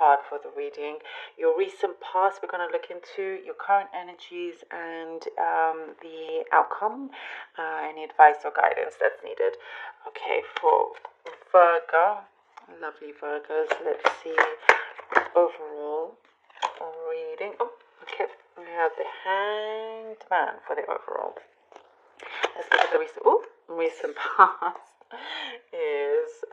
card for the reading. Your recent past, we're going to look into your current energies and the outcome, any advice or guidance that's needed. Okay, for Virgo, lovely Virgos, let's see overall reading. Oh, okay, we have the Hanged Man for the overall. Let's look at the recent past is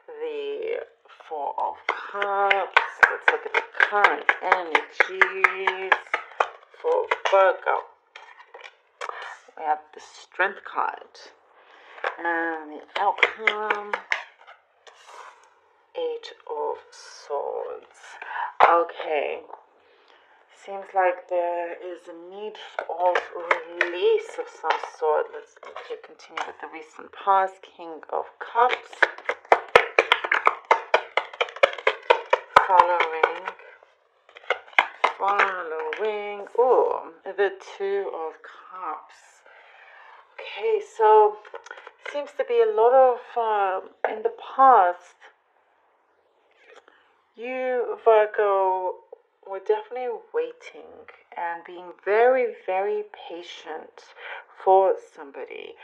the Four of Cups. Let's look at the current energies for Virgo. We have the Strength card and the outcome, Eight of Swords. Okay. Seems like there is a need of release of some sort. Let's continue with the recent past. King of Cups. Following. Oh, the Two of Cups. Okay, so seems to be a lot of, in the past, you, Virgo, we're definitely waiting and being very, very patient for somebody.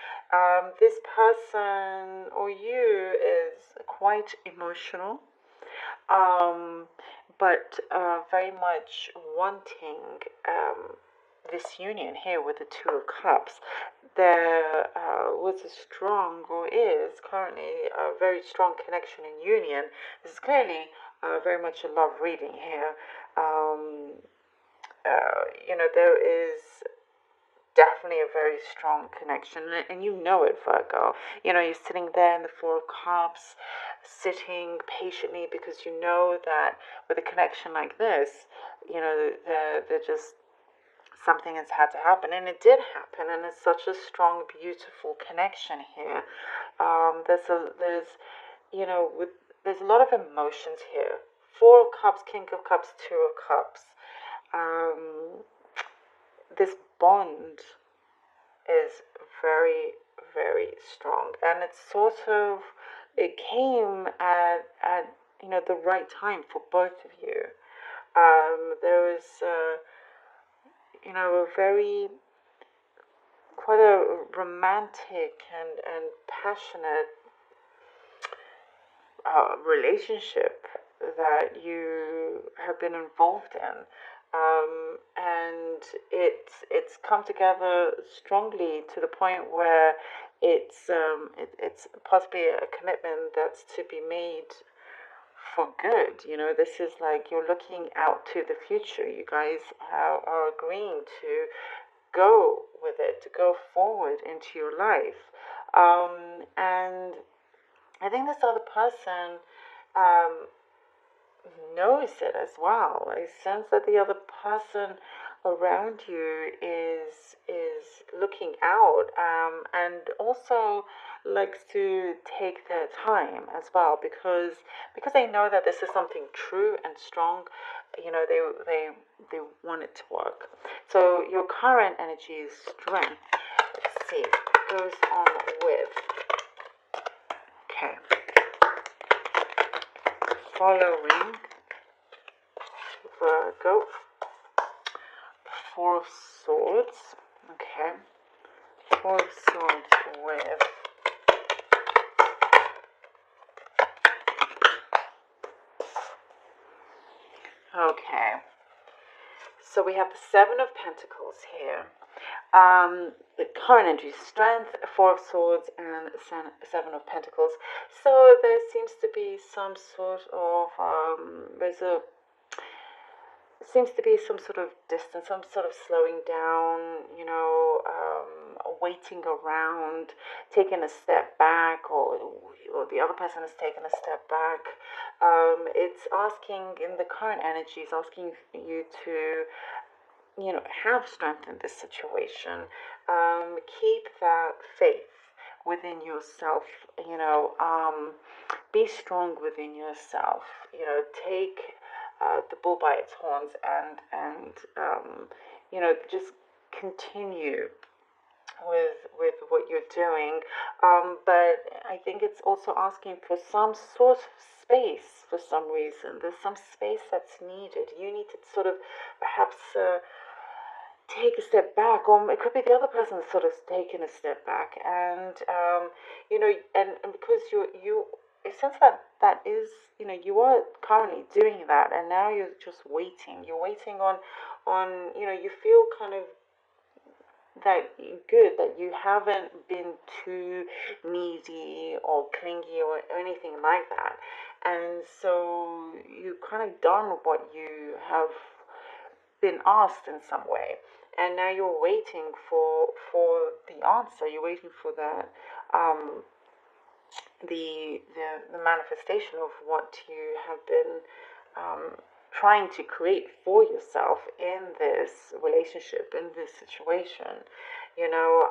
This person or you is quite emotional, but very much wanting this union here with the Two of Cups. There was a strong, or is currently a very strong connection and union. This is clearly very much a love reading here. There is definitely a very strong connection, and you know it, Virgo. You're sitting there in the Four of Cups, sitting patiently, because you know that with a connection like this, they're just, something has had to happen, and it did happen, and it's such a strong, beautiful connection here. There's a lot of emotions here. Four of Cups, King of Cups, Two of Cups. This bond is very, very strong, and it came at the right time for both of you. There is quite a romantic and passionate relationship that you have been involved in, and it's come together strongly to the point where it's possibly a commitment that's to be made for good. This is like you're looking out to the future. You guys are agreeing to go with it, to go forward into your life, and I think this other person knows it as well. I sense that the other person around you is looking out, and also likes to take their time as well, because they know that this is something true and strong. They want it to work. So your current energy is strength. Let's see what goes on with. Okay. Following Virgo, Four of Swords. Okay. Four of Swords with okay. So we have the Seven of Pentacles here. The current energy, strength, Four of Swords, and Seven of Pentacles. So there seems to be some sort of seems to be some sort of distance, some sort of slowing down, waiting around, taking a step back, or the other person is taking a step back. It's asking, in the current energy, it's asking you to have strength in this situation. Keep that faith within yourself. Be strong within yourself. Take the bull by its horns, and just continue with what you're doing. But I think it's also asking for some sort of space for some reason. There's some space that's needed. You need to sort of perhaps take a step back, or it could be the other person that's sort of taken a step back, and and because you it sense that that is, you are currently doing that, and now you're just waiting. You're waiting on you feel kind of that good, that you haven't been too needy or clingy or anything like that, and so you kind of done what you have been asked in some way, and now you're waiting for the answer. You're waiting for that, um, the manifestation of what you have been trying to create for yourself in this relationship, in this situation. You know,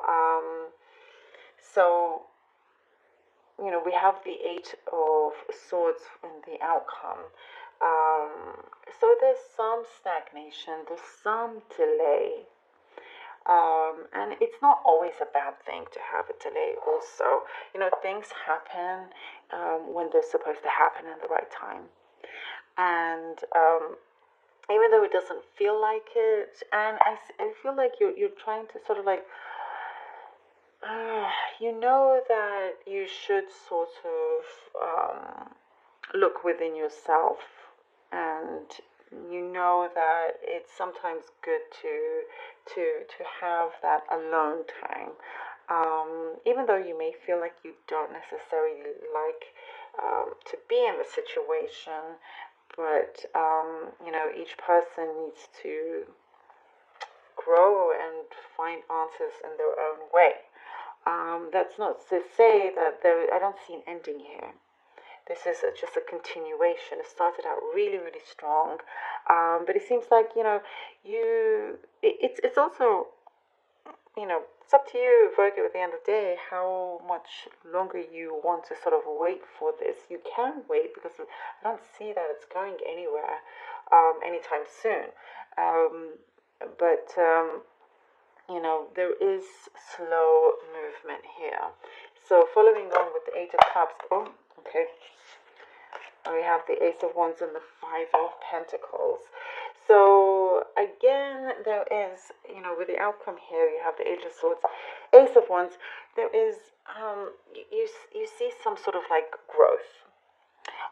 so we have the Eight of Swords in the outcome. So there's some stagnation, there's some delay. And it's not always a bad thing to have a delay, also. Things happen when they're supposed to happen in the right time. And even though it doesn't feel like it, and I feel like you're trying to sort of like, you know that you should sort of look within yourself, and you know that it's sometimes good to have that alone time, even though you may feel like you don't necessarily like to be in the situation, but each person needs to grow and find answers in their own way. That's not to say that I don't see an ending here. This is just a continuation. It started out really, really strong, but it seems like it's also it's up to you, Virgo. At the end of the day, how much longer you want to sort of wait for this. You can wait, because I don't see that it's going anywhere anytime soon. But there is slow movement here. So following on with the Eight of Cups. Oh, okay. We have the Ace of Wands and the Five of Pentacles. So again, there is, with the outcome here, you have the Eight of Swords, Ace of Wands. There is, you see some sort of like growth.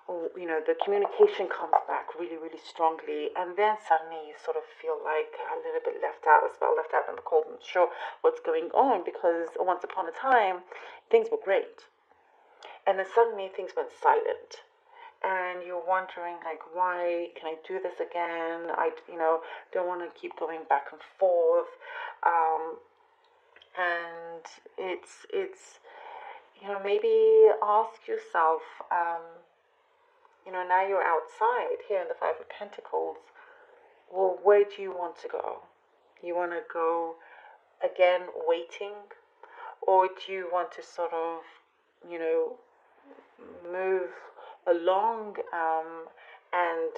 The communication comes back really, really strongly, and then suddenly you sort of feel like a little bit left out as well, left out in the cold, and sure what's going on, because once upon a time things were great, and then suddenly things went silent, and you're wondering like, why can I do this again? I don't want to keep going back and forth, and it's maybe ask yourself, now you're outside here in the Five of Pentacles. Well, where do you want to go? You want to go again waiting, or do you want to sort of move along, and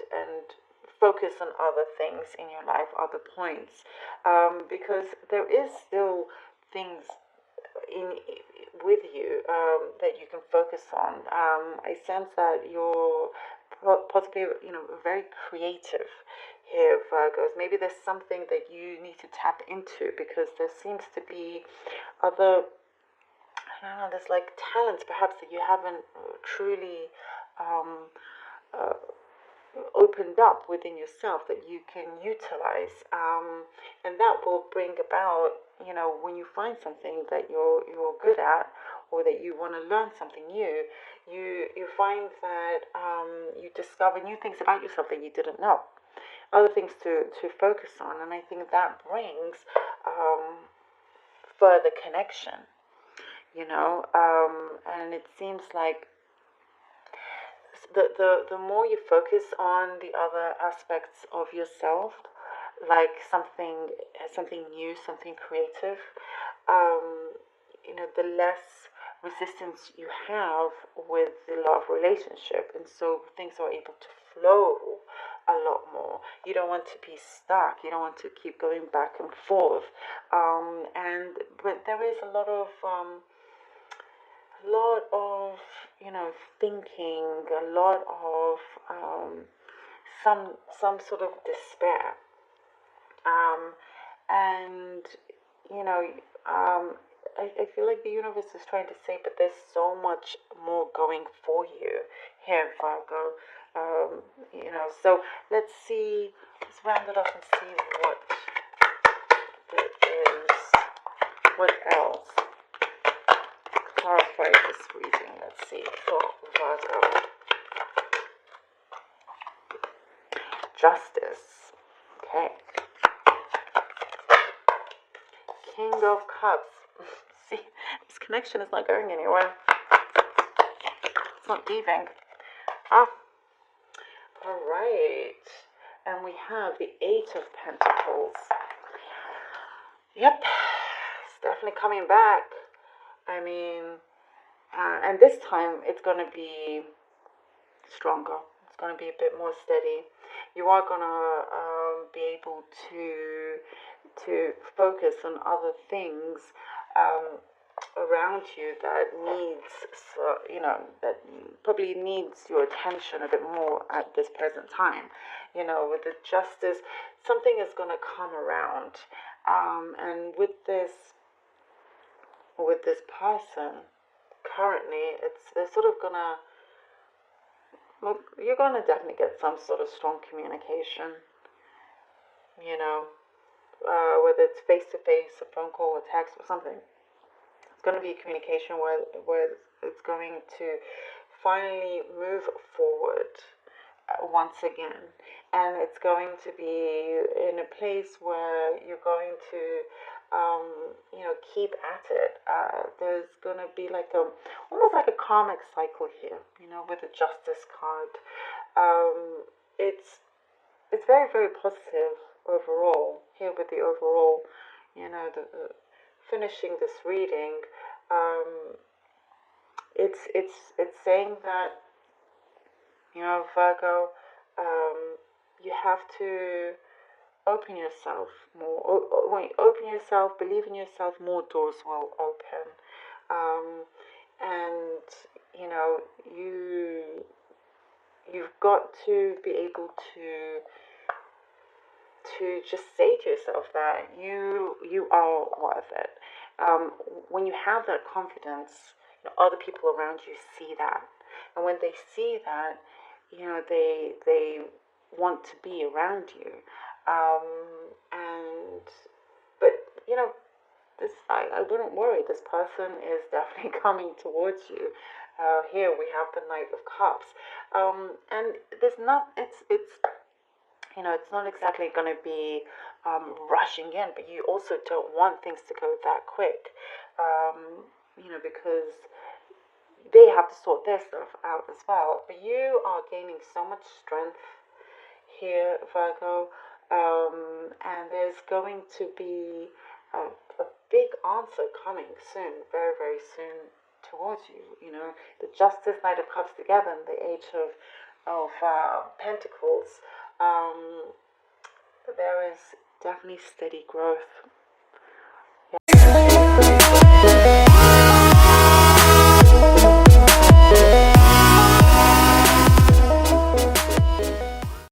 focus on other things in your life, other points, because there is still things in with you, that you can focus on. I sense that you're possibly very creative here, Virgos. Maybe there's something that you need to tap into, because there seems to be other, I don't know, there's like talents perhaps that you haven't truly uh, opened up within yourself, that you can utilize, and that will bring about, when you find something that you're good at, or that you want to learn something new, you find that you discover new things about yourself that you didn't know, other things to focus on, and I think that brings further connection, and it seems like the more you focus on the other aspects of yourself, like something new, something creative, the less resistance you have with the love relationship, and so things are able to flow a lot more. You don't want to be stuck. You don't want to keep going back and forth. And but there is a lot of thinking, a lot of some sort of despair, um, and you know I feel like the universe is trying to say, but there's so much more going for you here, Virgo. So let's see, let's round it off and see what there is. What else? Clarify this reading. Let's see for Virgo. Justice. Okay. King of Cups. See, this connection is not going anywhere. It's not leaving. Ah. All right. And we have the Eight of Pentacles. Yep. It's definitely coming back. I mean, and this time it's going to be stronger. It's going to be a bit more steady. You are going to be able to focus on other things around you that needs, that probably needs your attention a bit more at this present time. With the Justice, something is going to come around, and with this person, currently, they're sort of gonna. Well, you're gonna definitely get some sort of strong communication. Whether it's face to face, a phone call, a text, or something. It's going to be a communication where it's going to finally move forward once again, and it's going to be in a place where you're going to keep at it. There's going to be almost like a karmic cycle here, with the Justice card. It's very, very positive overall here with the overall, the finishing this reading. It's saying that, Virgo, you have to open yourself more. When you open yourself, believe in yourself, more doors will open. And you've got to be able to just say to yourself that you are worth it. When you have that confidence, other people around you see that, and when they see that, they want to be around you. But this I wouldn't worry. This person is definitely coming towards you. Here we have the Knight of Cups, and there's not. It's not exactly going to be rushing in, but you also don't want things to go that quick, because they have to sort their stuff out as well. But you are gaining so much strength here, Virgo, and there's going to be a big answer coming soon, very, very soon towards you. The Justice, Knight of Cups together, and the Age of Pentacles. There is definitely steady growth